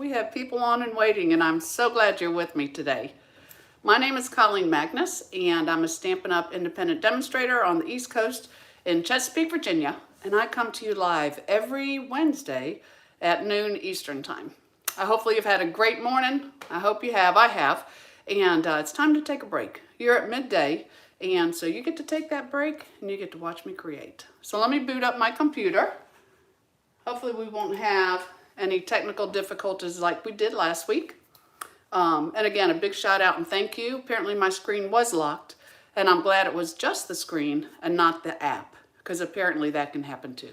We have people on and waiting, and I'm so glad you're with me today. My name is Colleen Magnus, and I'm a Stampin' Up! Independent demonstrator on the East Coast in Chesapeake, Virginia, and I come to you live every Wednesday at noon Eastern Time. Hopefully you've had a great morning. I hope you have. I have. And it's time to take a break. You're at midday, and so you get to take that break, and you get to watch me create. So let me boot up my computer. Hopefully we won't have any technical difficulties like we did last week. And again, a big shout out and thank you. Apparently my screen was locked, and I'm glad it was just the screen and not the app, because apparently that can happen too.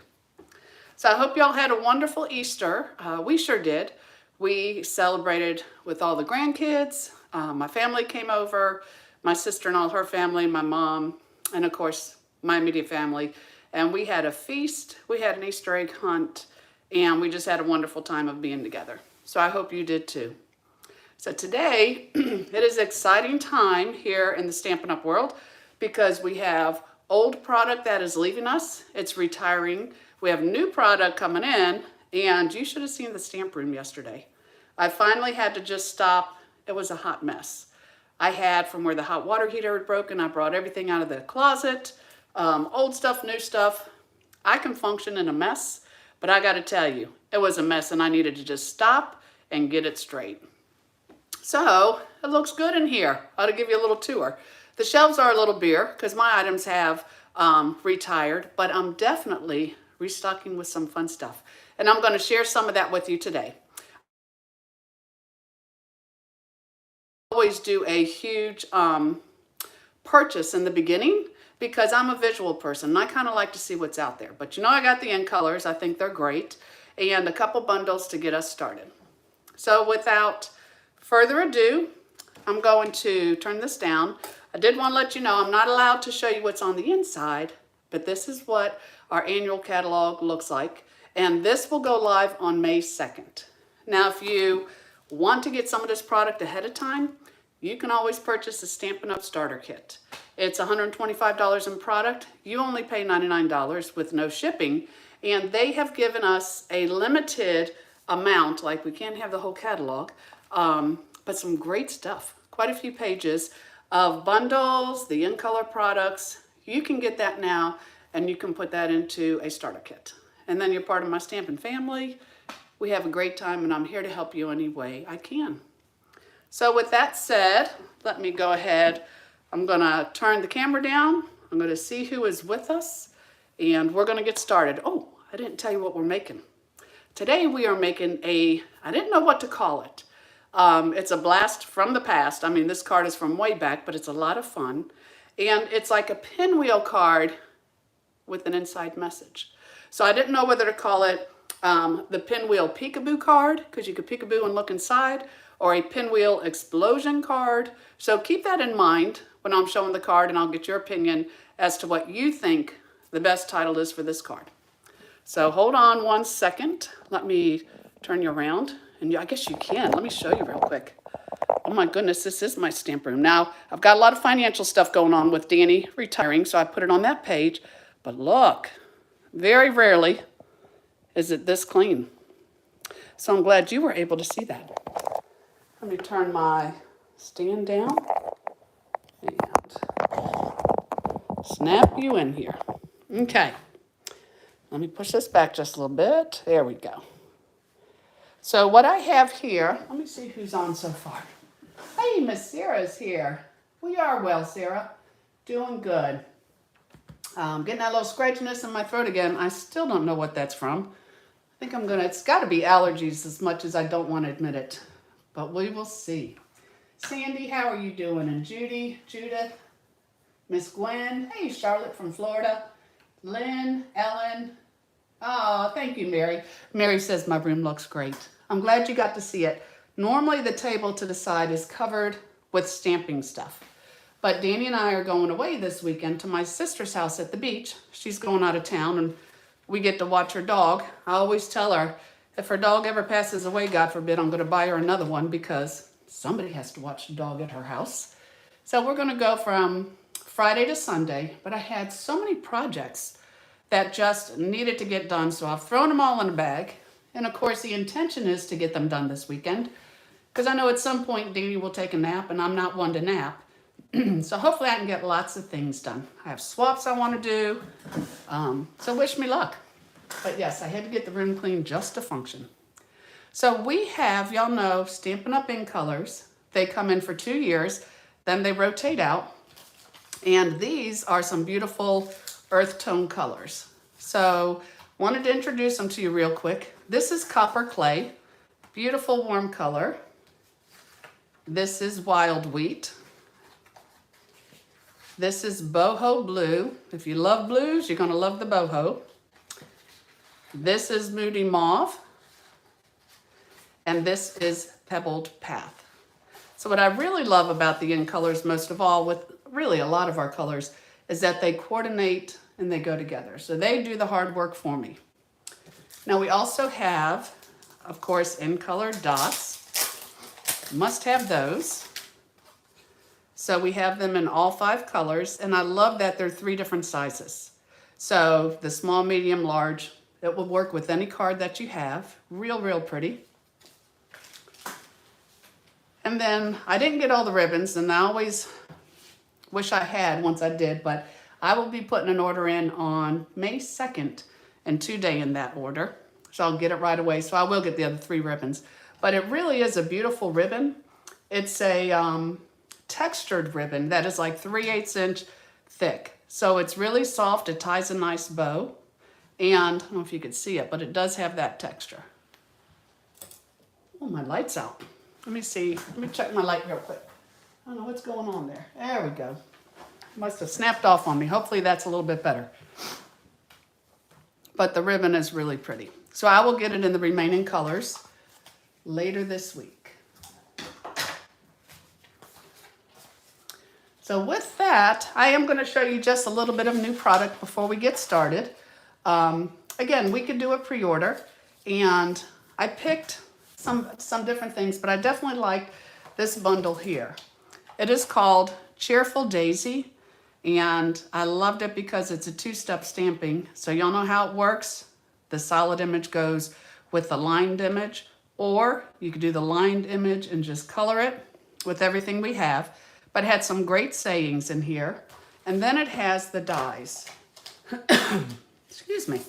So I hope y'all had a wonderful Easter. We sure did. We celebrated with all the grandkids. My family came over, my sister and all her family, my mom, and of course my immediate family. And we had a feast, we had an Easter egg hunt, and we just had a wonderful time of being together. So I hope you did too. So today, it is an exciting time here in the Stampin' Up! World because we have old product that is leaving us, it's retiring. We have new product coming in, and you should have seen the stamp room yesterday. I finally had to just stop. It was a hot mess. I had, from where the hot water heater had broken, I brought everything out of the closet, old stuff, new stuff. I can function in a mess, but I got to tell you, it was a mess, and I needed to just stop and get it straight. So it looks good in here. I'll give you a little tour. The shelves are a little bare because my items have retired, but I'm definitely restocking with some fun stuff. And I'm going to share some of that with you today. I always do a huge purchase in the beginning because I'm a visual person and I kind of like to see what's out there. But you know, I got the in colors. I think they're great. And a couple bundles to get us started. So without further ado, I'm going to turn this down. I did want to let you know I'm not allowed to show you what's on the inside, but this is what our annual catalog looks like. And this will go live on May 2nd. Now, if you want to get some of this product ahead of time, you can always purchase a Stampin' Up! Starter Kit. It's $125 in product. You only pay $99 with no shipping. And they have given us a limited amount, like we can't have the whole catalog, but some great stuff. Quite a few pages of bundles, the in-color products. You can get that now, and you can put that into a starter kit. And then you're part of my Stampin' family. We have a great time, and I'm here to help you any way I can. So with that said, let me go ahead. I'm going to turn the camera down. I'm going to see who is with us, and we're going to get started. Oh, I didn't tell you what we're making. Today we are making I didn't know what to call it. It's a blast from the past. I mean, this card is from way back, but it's a lot of fun. And it's like a pinwheel card with an inside message. So I didn't know whether to call it the Pinwheel Peekaboo card, because you could peekaboo and look inside, or a Pinwheel Explosion card. So keep that in mind when I'm showing the card, and I'll get your opinion as to what you think the best title is for this card. So hold on one second. Let me turn you around. And I guess you can. Let me show you real quick. Oh my goodness, this is my stamp room. Now, I've got a lot of financial stuff going on with Danny retiring, so I put it on that page. But look, very rarely is it this clean. So I'm glad you were able to see that. Let me turn my stand down and snap you in here. Okay. Let me push this back just a little bit. There we go. So what I have here, let me see who's on so far. Hey, Miss Sarah's here. We are well, Sarah. Doing good. Getting that little scratchiness in my throat again. I still don't know what that's from. I think it's got to be allergies as much as I don't want to admit it. But we will see. Sandy, how are you doing? And Judy, Judith, Miss Gwen. Hey, Charlotte from Florida. Lynn, Ellen. Oh, thank you, Mary. Mary says my room looks great. I'm glad you got to see it. Normally the table to the side is covered with stamping stuff. But Danny and I are going away this weekend to my sister's house at the beach. She's going out of town, and we get to watch her dog. I always tell her, if her dog ever passes away, God forbid, I'm going to buy her another one because somebody has to watch the dog at her house. So we're going to go from Friday to Sunday, but I had so many projects that just needed to get done, so I've thrown them all in a bag, And of course, the intention is to get them done this weekend, because I know at some point Dee Dee will take a nap, and I'm not one to nap. So hopefully I can get lots of things done. I have swaps I want to do, so wish me luck. But yes, I had to get the room clean just to function. So we have, y'all know, Stampin' Up! In Colors. They come in for 2 years, then they rotate out. And these are some beautiful earth tone colors. So wanted to introduce them to you real quick. This is Copper Clay, beautiful warm color. This is Wild Wheat. This is Boho Blue. If you love blues, you're gonna love the boho. This is Moody Mauve. And this is Pebbled Path. So what I really love about the In Colors, most of all, with really a lot of our colors, is that they coordinate and they go together. So they do the hard work for me. Now we also have, of course, In Color dots. Must have those. So we have them in all 5 colors, and I love that they're 3 different sizes. So the small, medium, large, it will work with any card that you have. Real, real pretty. And then I didn't get all the ribbons, and I always wish I had once I did, but I will be putting an order in on May 2nd and 2 days in that order. So I'll get it right away. So I will get the other 3 ribbons. But it really is a beautiful ribbon. It's a textured ribbon that is like 3/8 inch thick. So it's really soft. It ties a nice bow. And I don't know if you can see it, but it does have that texture. Oh, my light's out. Let me see. Let me check my light real quick. I don't know what's going on there. There we go. Must have snapped off on me. Hopefully that's a little bit better. But the ribbon is really pretty. So I will get it in the remaining colors later this week. So with that, I am going to show you just a little bit of new product before we get started. Again, we could do a pre-order, and I picked some different things, but I definitely like this bundle here. It is called Cheerful Daisy, and I loved it because it's a 2-step stamping. So y'all know how it works. The solid image goes with the lined image, or you could do the lined image and just color it with everything we have. But it had some great sayings in here. And then it has the dies. Excuse me.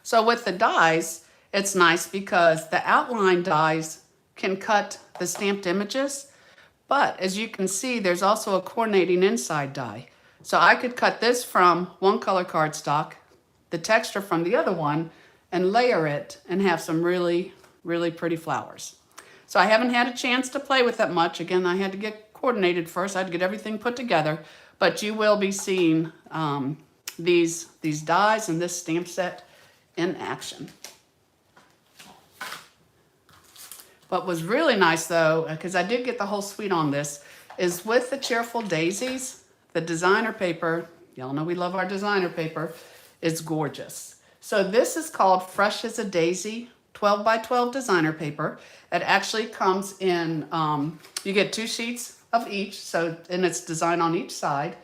So with the dies, it's nice because the outline dies can cut the stamped images, but as you can see, there's also a coordinating inside die. So I could cut this from one color cardstock, the texture from the other one, and layer it and have some really, really pretty flowers. So I haven't had a chance to play with that much. Again, I had to get coordinated first. I had to get everything put together, but you will be seeing these dies and this stamp set in action. What was really nice though, because I did get the whole suite on this, is with the Cheerful Daisies, the designer paper, y'all know we love our designer paper, is gorgeous. So this is called Fresh as a Daisy 12 by 12 designer paper. It actually comes in, you get 2 sheets of each, so, and it's designed on each side.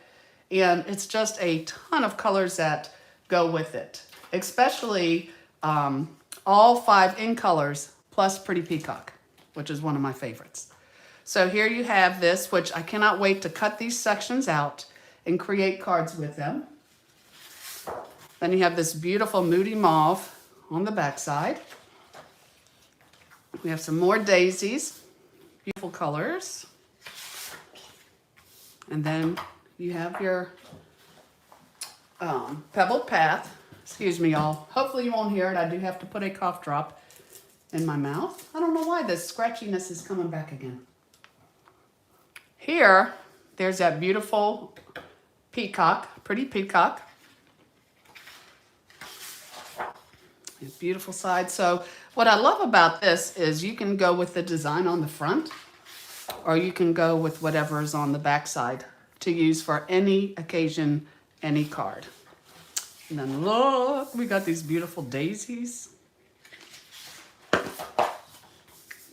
And it's just a ton of colors that go with it, especially all 5 in colors plus Pretty Peacock, which is one of my favorites. So here you have this, which I cannot wait to cut these sections out and create cards with them. Then you have this beautiful Moody Mauve on the back side. We have some more daisies, beautiful colors. And then you have your Pebbled Path. Excuse me, y'all. Hopefully you won't hear it. I do have to put a cough drop in my mouth. I don't know why this scratchiness is coming back again. Here, there's that beautiful peacock, Pretty Peacock. Beautiful side. So what I love about this is you can go with the design on the front, or you can go with whatever is on the back side to use for any occasion, any card. And then look, we got these beautiful daisies.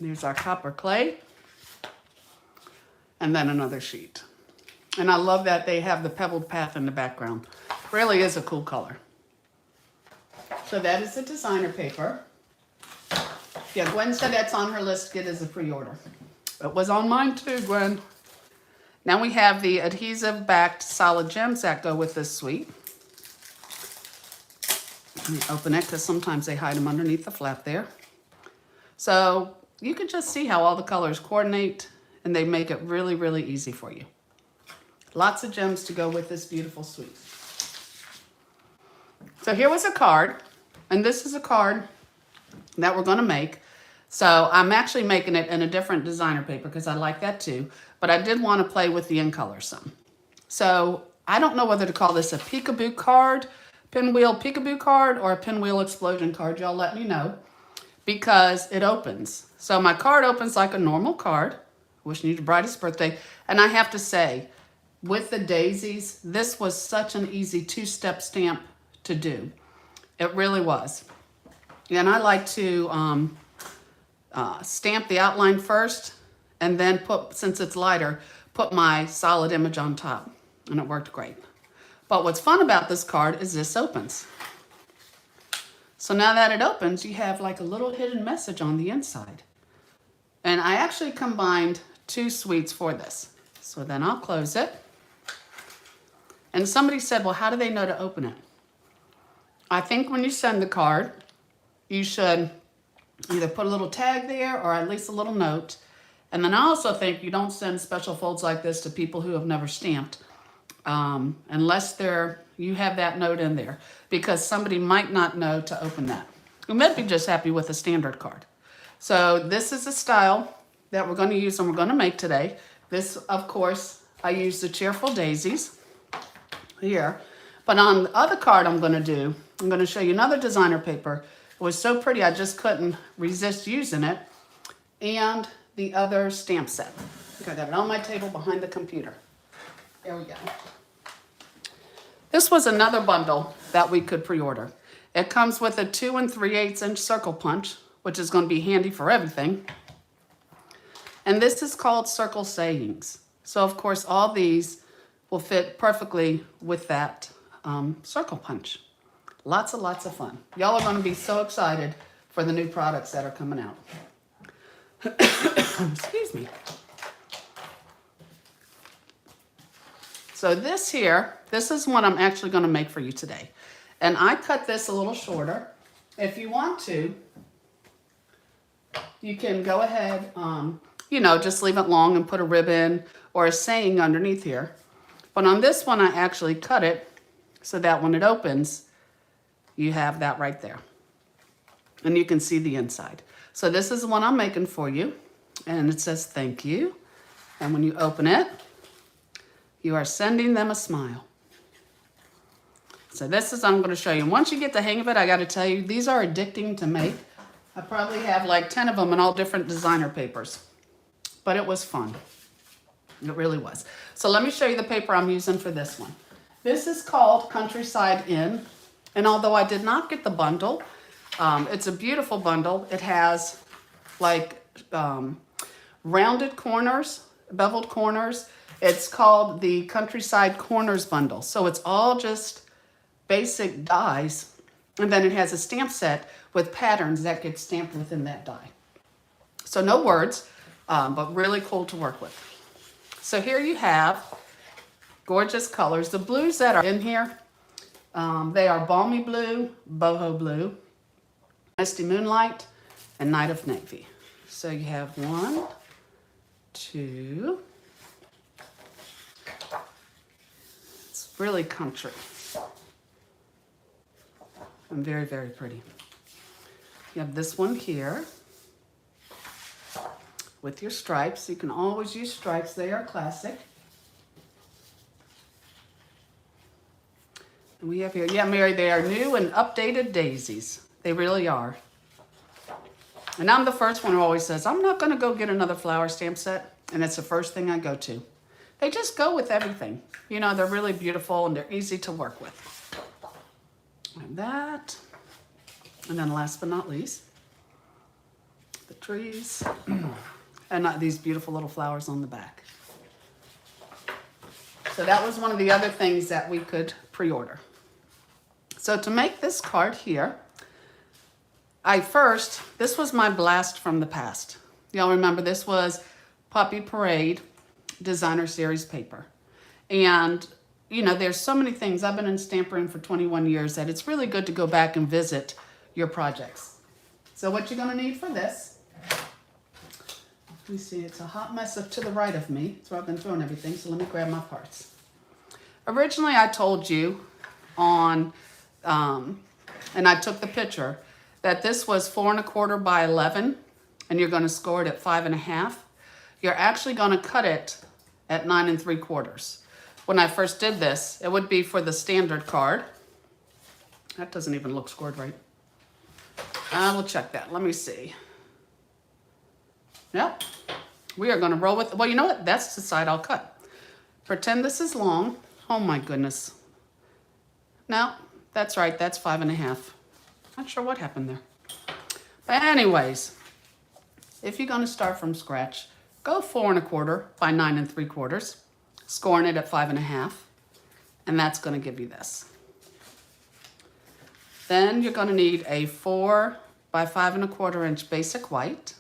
There's our Copper Clay. And then another sheet. And I love that they have the Pebbled Path in the background. Really is a cool color. So that is the designer paper. Yeah, Gwen said that's on her list to get as a pre-order. It was on mine too, Gwen. Now we have the adhesive backed solid gems that go with this suite. Let me open it because sometimes they hide them underneath the flap there. So you can just see how all the colors coordinate and they make it really, really easy for you. Lots of gems to go with this beautiful suite. So here was a card, and this is a card that we're going to make. So I'm actually making it in a different designer paper because I like that too, but I did want to play with the in color some. So I don't know whether to call this a peekaboo card, pinwheel peekaboo card, or a pinwheel explosion card. Y'all let me know because it opens. So my card opens like a normal card. Wishing you the brightest birthday. And I have to say, with the daisies, this was such an easy two-step stamp to do. It really was. And I like to stamp the outline first and then put, since it's lighter, put my solid image on top. And it worked great. But what's fun about this card is this opens. So now that it opens, you have like a little hidden message on the inside. And I actually combined 2 suites for this. So then I'll close it. And somebody said, well, how do they know to open it? I think when you send the card, you should either put a little tag there or at least a little note. And then I also think you don't send special folds like this to people who have never stamped unless you have that note in there, because somebody might not know to open that. You might be just happy with a standard card. So this is the style that we're going to use and we're going to make today. This, of course, I use the Cheerful daisies here. But on the other card I'm going to show you another designer paper. It was so pretty I just couldn't resist using it. And the other stamp set. I got it on my table behind the computer. There we go. This was another bundle that we could pre-order. It comes with a 2 3/8 inch circle punch, which is going to be handy for everything. And this is called Circle Sayings. So of course all these will fit perfectly with that circle punch. Lots of fun. Y'all are going to be so excited for the new products that are coming out. Excuse me. So this is what I'm actually going to make for you today. And I cut this a little shorter. If you want to, you can go ahead, just leave it long and put a ribbon or a saying underneath here. But on this one, I actually cut it so that when it opens, you have that right there. And you can see the inside. So this is the one I'm making for you. And it says, thank you. And when you open it, you are sending them a smile. So this is, I'm going to show you. And once you get the hang of it, I got to tell you, these are addicting to make. I probably have like 10 of them in all different designer papers. But it was fun. It really was. So let me show you the paper I'm using for this one. This is called Countryside Inn. And although I did not get the bundle, it's a beautiful bundle. It has like rounded corners, beveled corners. It's called the Countryside Corners Bundle. So it's all just basic dies. And then it has a stamp set with patterns that get stamped within that die. So no words, but really cool to work with. So here you have gorgeous colors. The blues that are in here, they are Balmy Blue, Boho Blue, Misty Moonlight, and Night of Navy. So you have 1, 2. It's really country. And very, very pretty. You have this one here with your stripes. You can always use stripes. They are classic. And we have here, yeah, Mary, they are new and updated daisies. They really are. And I'm the first one who always says, I'm not going to go get another flower stamp set. And it's the first thing I go to. They just go with everything. You know, they're really beautiful and they're easy to work with. And that. And then last but not least, the trees. And these beautiful little flowers on the back. So that was one of the other things that we could pre-order. So to make this card here, This was my blast from the past. Y'all remember this was Puppy Parade Designer Series paper. And, you know, there's so many things. I've been in stampering for 21 years that it's really good to go back and visit your projects. So what you're going to need for this, let me see, it's a hot mess up to the right of me. So I've been throwing everything, so let me grab my parts. Originally, I told you on, and I took the picture, that this was 4 1/4 by 11, and you're going to score it at 5 1/2. You're actually going to cut it at 9 3/4. When I first did this, it would be for the standard card. That doesn't even look scored right. I will check that. Let me see. Yep. We are going to roll with, well, you know what? That's the side I'll cut. Pretend this is long. Oh my goodness. No, that's right. That's 5 1/2. Not sure what happened there. But anyways, if you're going to start from scratch, go 4 1/4 by 9 3/4, scoring it at 5 1/2, and that's going to give you this. Then you're going to need a 4 by 5 1/4 inch basic white,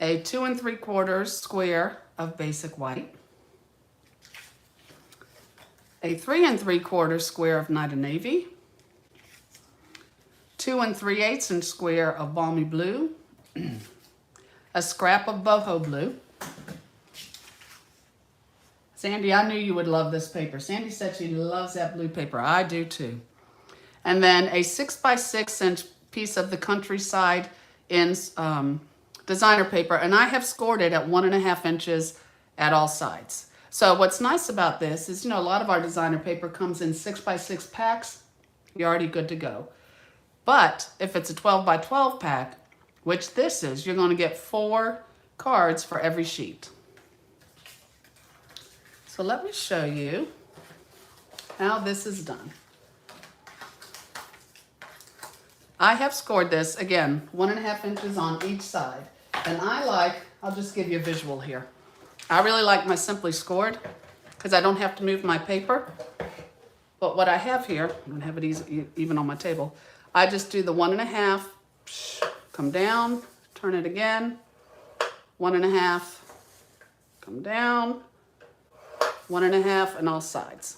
a 2 3/4 square of basic white, a 3 3/4 square of Night of Navy, 2 3/8 inch square of Balmy Blue, a scrap of boho blue. Sandy, I knew you would love this paper. Sandy said she loves that blue paper. I do too. And then a 6 by 6 inch piece of the Countryside in designer paper. And I have scored it at 1 1/2 inches at all sides. So what's nice about this is, you know, a lot of our designer paper comes in 6 by 6 packs. You're already good to go. But if it's a 12 by 12 pack, which this is, you're going to get 4 cards for every sheet. So let me show you how this is done. I have scored this, again, 1 1/2 inches on each side. And I'll just give you a visual here. I really like my Simply Scored because I don't have to move my paper. But what I have here, I don't have it even on my table, I just do the 1 1/2, come down, turn it again, 1 1/2, come down, 1 1/2 on all sides.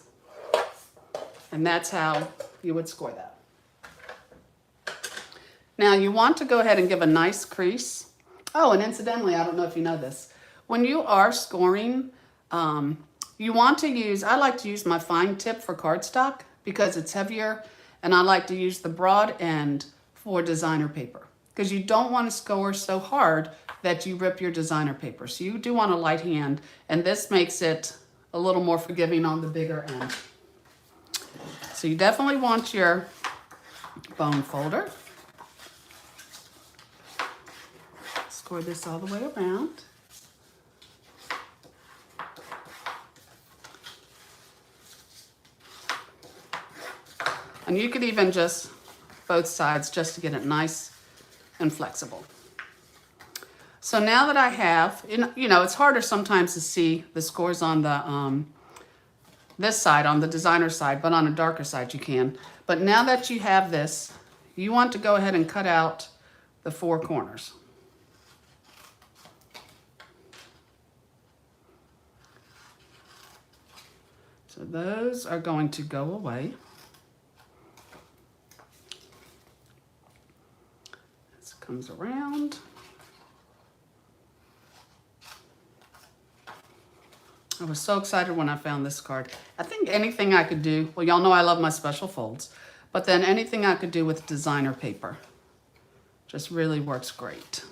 And that's how you would score that. Now you want to go ahead and give a nice crease. Oh, and incidentally, I don't know if you know this. When you are scoring, you want to use, I like to use my fine tip for cardstock because it's heavier, and I like to use the broad end for designer paper because you don't want to score so hard that you rip your designer paper. So you do want a light hand, and this makes it a little more forgiving on the bigger end. So you definitely want your bone folder. Score this all the way around. And you could even just both sides just to get it nice and flexible. So now that I have, you know, it's harder sometimes to see the scores on the this side, on the designer side, but on a darker side you can. But now that you have this, you want to go ahead and cut out the 4 corners. So those are going to go away. This comes around. I was so excited when I found this card. I think anything I could do, well, y'all know I love my special folds, but then anything I could do with designer paper just really works great.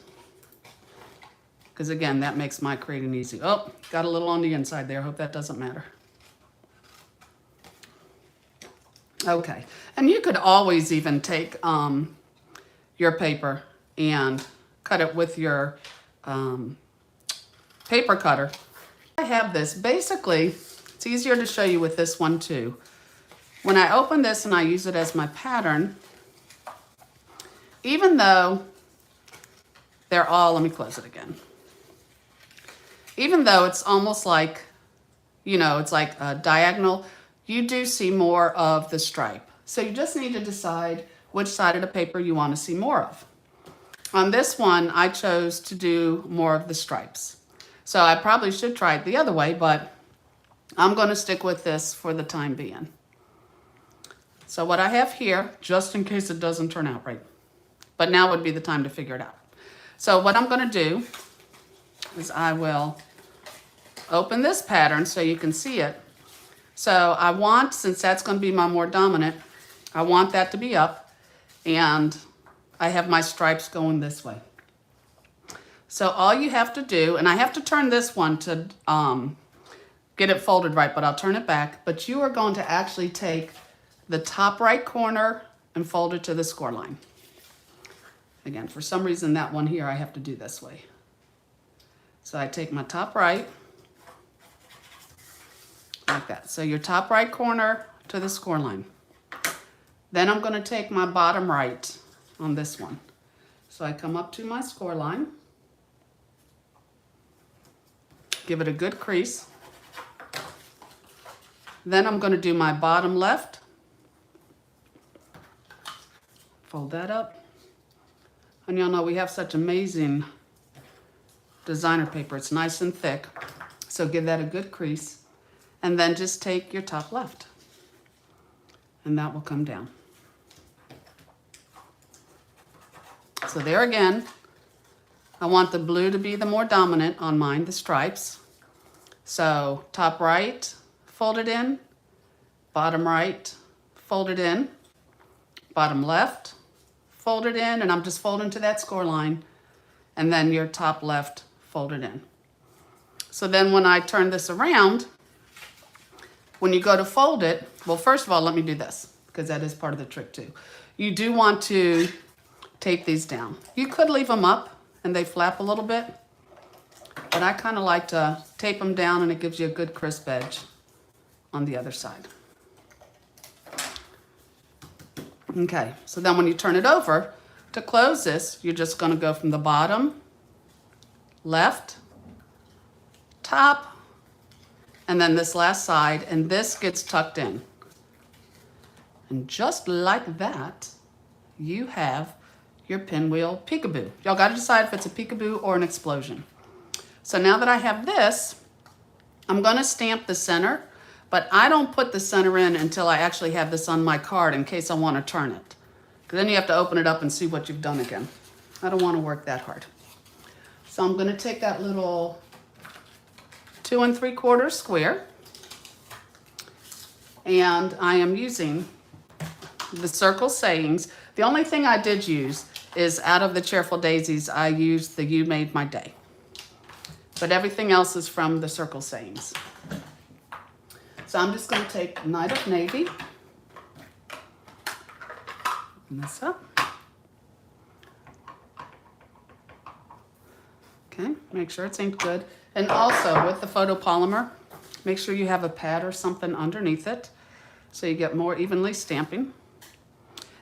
Because again, that makes my creating easy. Oh, got a little on the inside there. Hope that doesn't matter. Okay, and you could always even take your paper and cut it with your paper cutter. I have this. Basically, it's easier to show you with this one too. When I open this and I use it as my pattern, even though they're all, let me close it again. Even though it's almost like, you know, it's like a diagonal, you do see more of the stripe. So you just need to decide which side of the paper you want to see more of. On this one, I chose to do more of the stripes. So I probably should try it the other way, but I'm going to stick with this for the time being. So what I have here, just in case it doesn't turn out right, but now would be the time to figure it out. So what I'm going to do is I will open this pattern so you can see it. So I want, since that's going to be my more dominant, I want that to be up, and I have my stripes going this way. So all you have to do, and I have to turn this one to get it folded right, but I'll turn it back. But you are going to actually take the top right corner and fold it to the score line. Again, for some reason that one here I have to do this way. So I take my top right, like that. So your top right corner to the score line. Then I'm going to take my bottom right on this one. So I come up to my score line, give it a good crease. Then I'm going to do my bottom left, fold that up. And y'all know we have such amazing designer paper. It's nice and thick. So give that a good crease. And then just take your top left. And that will come down. So there again, I want the blue to be the more dominant on mine, the stripes. So top right, fold it in. Bottom right, fold it in. Bottom left, fold it in. And I'm just folding to that score line. And then your top left, fold it in. So then when I turn this around, when you go to fold it, well, first of all, let me do this, because that is part of the trick too. You do want to tape these down. You could leave them up and they flap a little bit, but I kind of like to tape them down, and it gives you a good crisp edge on the other side. Okay, so then when you turn it over, to close this, you're just going to go from the bottom, left, top, and then this last side, and this gets tucked in. And just like that, you have your pinwheel peekaboo. Y'all got to decide if it's a peekaboo or an explosion. So now that I have this, I'm going to stamp the center, but I don't put the center in until I actually have this on my card in case I want to turn it. Because then you have to open it up and see what you've done again. I don't want to work that hard. So I'm going to take that little 2 3/4 square, and I am using the circle sayings. The only thing I did use is out of the Cheerful Daisies, I used the You Made My Day. But everything else is from the circle sayings. So I'm just going to take Night of Navy, open this up. Okay, make sure it's inked good. And also with the photopolymer, make sure you have a pad or something underneath it so you get more evenly stamping.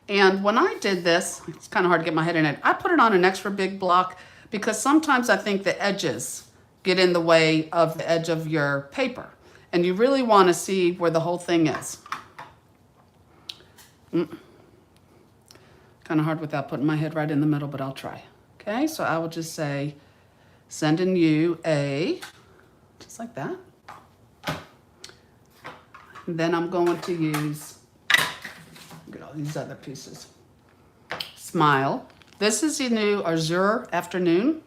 And when I did this, it's kind of hard to get my head in it. I put it on an extra big block because sometimes I think the edges get in the way of the edge of your paper. And you really want to see where the whole thing is. Kind of hard without putting my head right in the middle, but I'll try. Okay, so I will just say, sending you a, just like that. And then I'm going to use, look at all these other pieces. Smile. This is the new Azure Afternoon.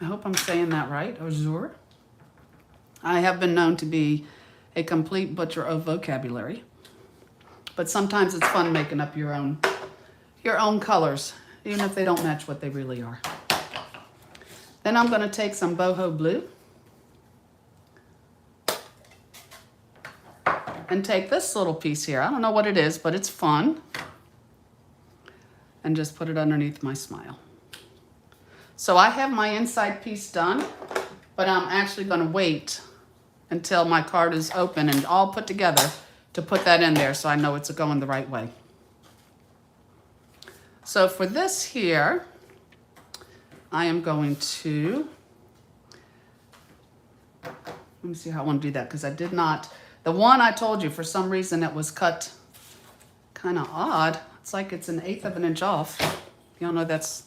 I hope I'm saying that right, Azure. I have been known to be a complete butcher of vocabulary, but sometimes it's fun making up your own colors, even if they don't match what they really are. Then I'm going to take some boho blue and take this little piece here. I don't know what it is, but it's fun. And just put it underneath my smile. So I have my inside piece done, but I'm actually going to wait until my card is open and all put together to put that in there so I know it's going the right way. So for this here, I am going to, let me see how I want to do that, because I did not, the one I told you, for some reason it was cut kind of odd. It's like it's 1/8 of an inch off. Y'all know that's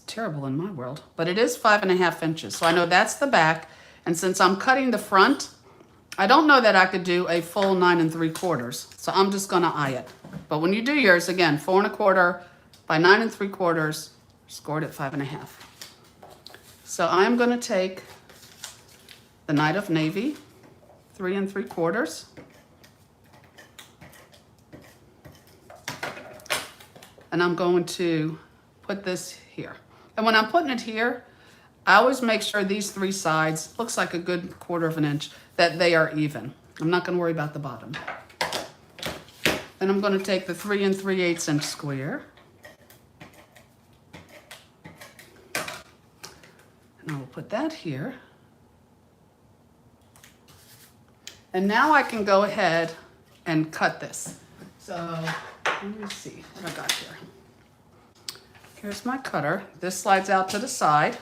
terrible in my world, but it is 5.5 inches. So I know that's the back. And since I'm cutting the front, I don't know that I could do a full 9 3/4. So I'm just gonna eye it. But when you do yours, again, 4 1/4 by 9 3/4, scored at 5.5. So I'm gonna take the Night of Navy, 3 3/4. And I'm going to put this here. And when I'm putting it here, I always make sure these 3 sides, looks like a good 1/4 of an inch, that they are even. I'm not gonna worry about the bottom. Then I'm gonna take the 3 3/8 inch square. And I will put that here. And now I can go ahead and cut this. So let me see what I got here. Here's my cutter. This slides out to the side.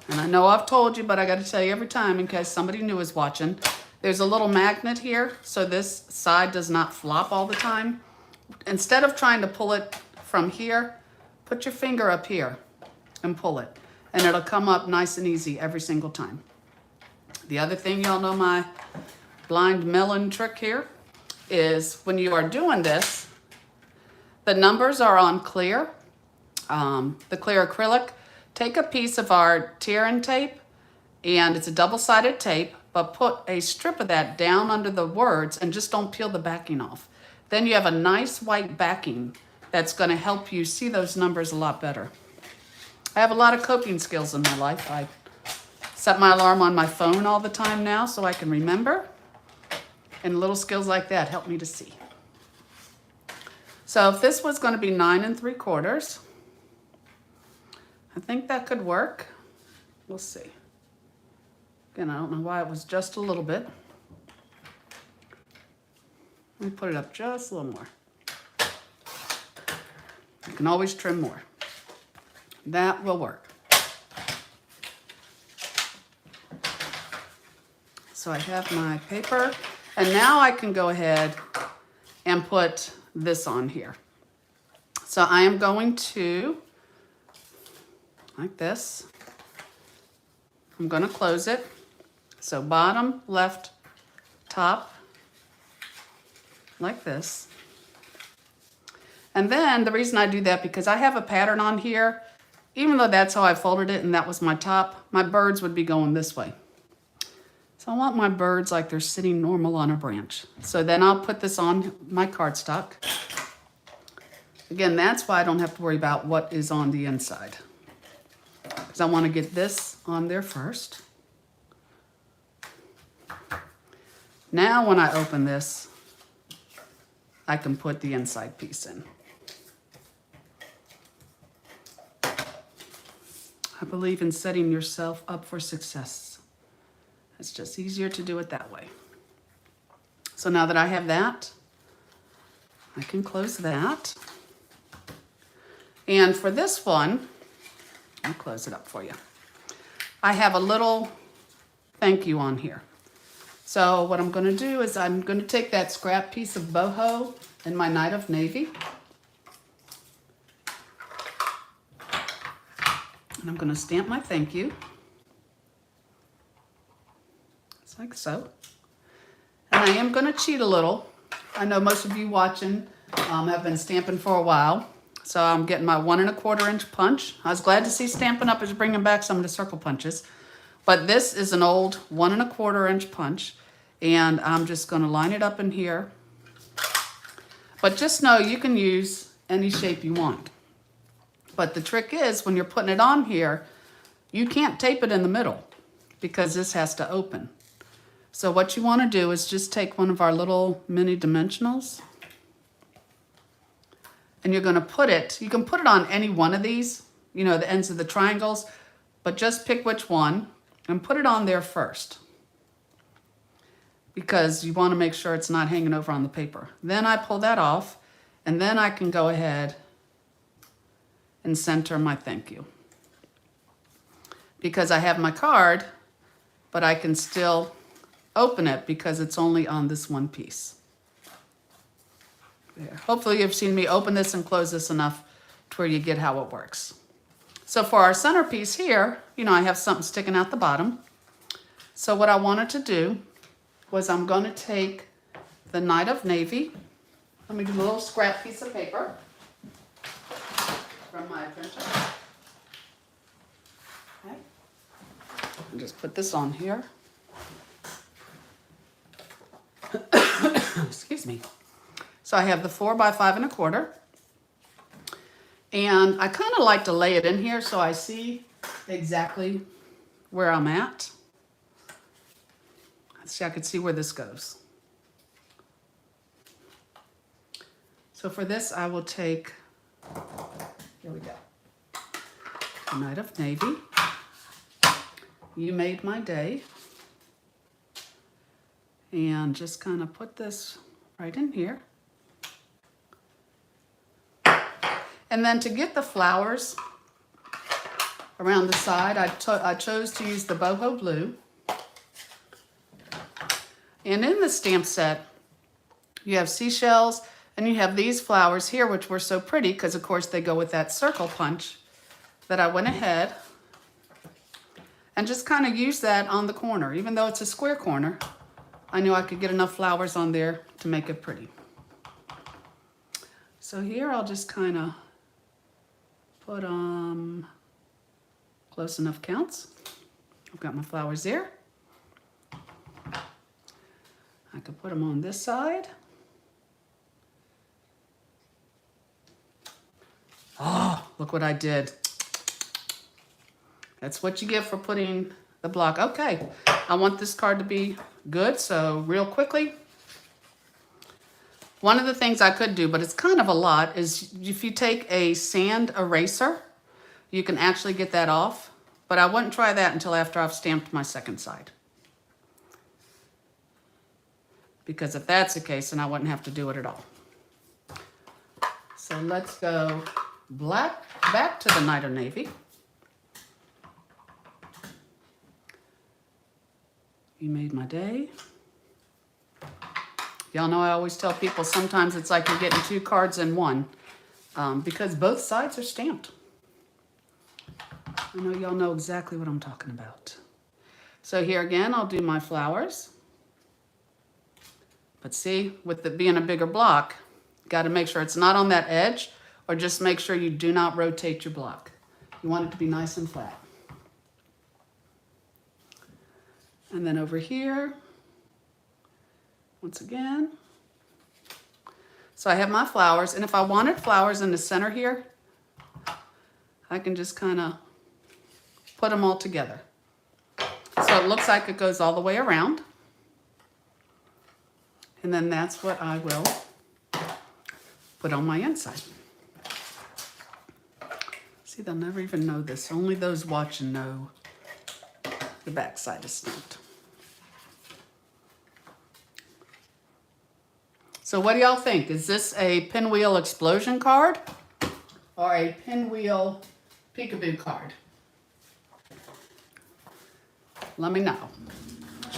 And I know I've told you, but I got to tell you every time in case somebody new is watching. There's a little magnet here, so this side does not flop all the time. Instead of trying to pull it from here, put your finger up here and pull it. And it'll come up nice and easy every single time. The other thing, y'all know my blind melon trick here, is when you are doing this, the numbers are on clear, the clear acrylic. Take a piece of our tear-in tape, and it's a double-sided tape, but put a strip of that down under the words and just don't peel the backing off. Then you have a nice white backing that's going to help you see those numbers a lot better. I have a lot of coping skills in my life. I set my alarm on my phone all the time now so I can remember. And little skills like that help me to see. So if this was going to be 9 3/4, I think that could work. We'll see. Again, I don't know why it was just a little bit. Let me put it up just a little more. You can always trim more. That will work. So I have my paper, and now I can go ahead and put this on here. So I am going to, like this, I'm going to close it. So bottom, left, top, like this. And then the reason I do that, because I have a pattern on here, even though that's how I folded it and that was my top, my birds would be going this way. So I want my birds like they're sitting normal on a branch. So then I'll put this on my cardstock. Again, that's why I don't have to worry about what is on the inside, because I want to get this on there first. Now when I open this, I can put the inside piece in. I believe in setting yourself up for success. It's just easier to do it that way. So now that I have that, I can close that. And for this one, I'll close it up for you. I have a little thank you on here. So what I'm going to do is I'm going to take that scrap piece of boho in my Night of Navy. And I'm going to stamp my thank you. Just like so. And I am going to cheat a little. I know most of you watching have been stamping for a while. So I'm getting my 1 1/4 inch punch. I was glad to see Stampin' Up! Is bringing back some of the circle punches. But this is an old 1 1/4 inch punch. And I'm just going to line it up in here. But just know you can use any shape you want. But the trick is, when you're putting it on here, you can't tape it in the middle because this has to open. So what you want to do is just take one of our little mini dimensionals, and you're going to put it, you can put it on any one of these, you know, the ends of the triangles, but just pick which one and put it on there first, because you want to make sure it's not hanging over on the paper. Then I pull that off, and then I can go ahead and center my thank you. Because I have my card, but I can still open it because it's only on this one piece. There. Hopefully you've seen me open this and close this enough to where you get how it works. So for our centerpiece here, you know, I have something sticking out the bottom. So what I wanted to do was I'm going to take the Night of Navy. Let me do a little scrap piece of paper from my printer. Okay. And just put this on here. Excuse me. So I have the 4 by 5 1/4. And I kind of like to lay it in here so I see exactly where I'm at. Let's see, I can see where this goes. So for this, I will take, here we go, the Night of Navy. You Made My Day. And just kind of put this right in here. And then to get the flowers around the side, I chose to use the boho blue. And in the stamp set, you have seashells and you have these flowers here, which were so pretty because of course they go with that circle punch, that I went ahead and just kind of used that on the corner. Even though it's a square corner, I knew I could get enough flowers on there to make it pretty. So here I'll just kind of put close enough counts. I've got my flowers there. I could put them on this side. Oh, look what I did. That's what you get for putting the block. Okay, I want this card to be good, so real quickly. One of the things I could do, but it's kind of a lot, is if you take a sand eraser, you can actually get that off. But I wouldn't try that until after I've stamped my second side. Because if that's the case, then I wouldn't have to do it at all. So let's go back to the Night of Navy. You Made My Day. Y'all know I always tell people sometimes it's like you're getting 2 cards in one because both sides are stamped. I know y'all know exactly what I'm talking about. So here again, I'll do my flowers. But see, with it being a bigger block, got to make sure it's not on that edge, or just make sure you do not rotate your block. You want it to be nice and flat. And then over here, once again. So I have my flowers, and if I wanted flowers in the center here, I can just kind of put them all together. So it looks like it goes all the way around. And then that's what I will put on my inside. See, they'll never even know this. Only those watching know the back side is stamped. So what do y'all think? Is this a Pinwheel Explosion card or a Pinwheel Peekaboo card? Let me know.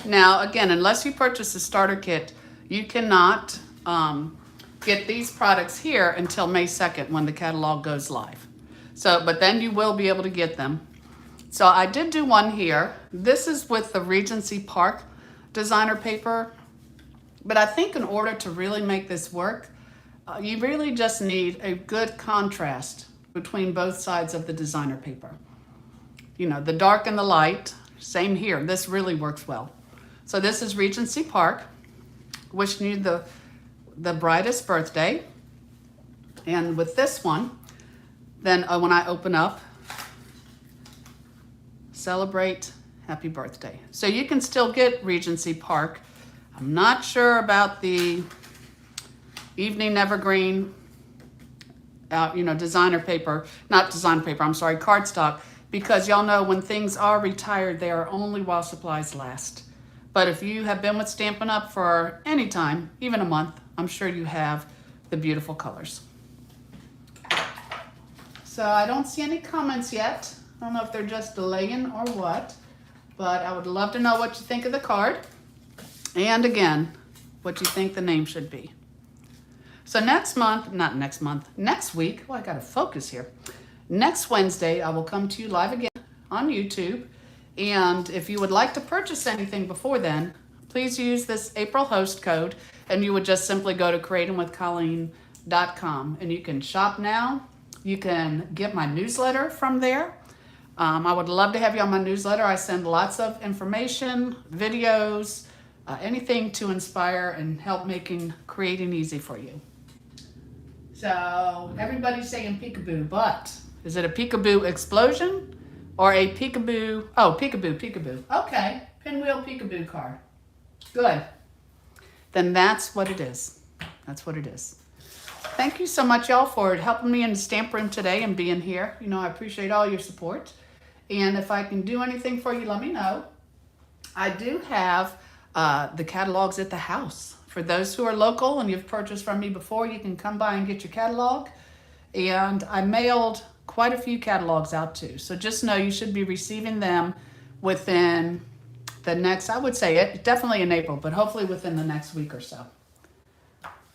Now, again, unless you purchase a starter kit, you cannot get these products here until May 2nd when the catalog goes live. So, but then you will be able to get them. So I did do one here. This is with the Regency Park designer paper. But I think in order to really make this work, you really just need a good contrast between both sides of the designer paper. You know, the dark and the light, same here. This really works well. So this is Regency Park, wishing you the brightest birthday. And with this one, then when I open up, celebrate happy birthday. So you can still get Regency Park. I'm not sure about the Evening Evergreen, you know, designer paper, not designer paper, I'm sorry, cardstock, because y'all know when things are retired, they are only while supplies last. But if you have been with Stampin' Up! For any time, even a month, I'm sure you have the beautiful colors. So I don't see any comments yet. I don't know if they're just delaying or what, but I would love to know what you think of the card. and again, what you think the name should be. So next week, well, I got to focus here. Next Wednesday, I will come to you live again on YouTube. And if you would like to purchase anything before then, please use this April host code, and you would just simply go to creatingwithcolleen.com, and you can shop now. You can get my newsletter from there. I would love to have you on my newsletter. I send lots of information, videos, anything to inspire and help making creating easy for you. So everybody's saying peekaboo, but is it a peekaboo explosion or a peekaboo? Oh, peekaboo. Okay, pinwheel peekaboo card. Good. Then that's what it is. That's what it is. Thank you so much, y'all, for helping me in the stamp room today and being here. You know, I appreciate all your support. And if I can do anything for you, let me know. I do have the catalogs at the house. For those who are local and you've purchased from me before, you can come by and get your catalog. And I mailed quite a few catalogs out too. So just know you should be receiving them within the next, I would say it definitely in April, but hopefully within the next week or so.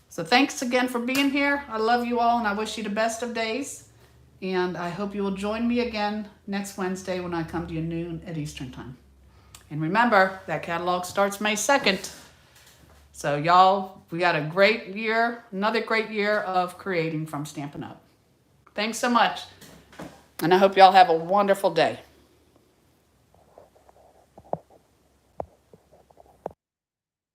So thanks again for being here. I love you all and I wish you the best of days. And I hope you will join me again next Wednesday when I come to you noon at Eastern Time. And remember, that catalog starts May 2nd. So y'all, we got a great year, another great year of creating from Stampin' Up. Thanks so much. And I hope y'all have a wonderful day.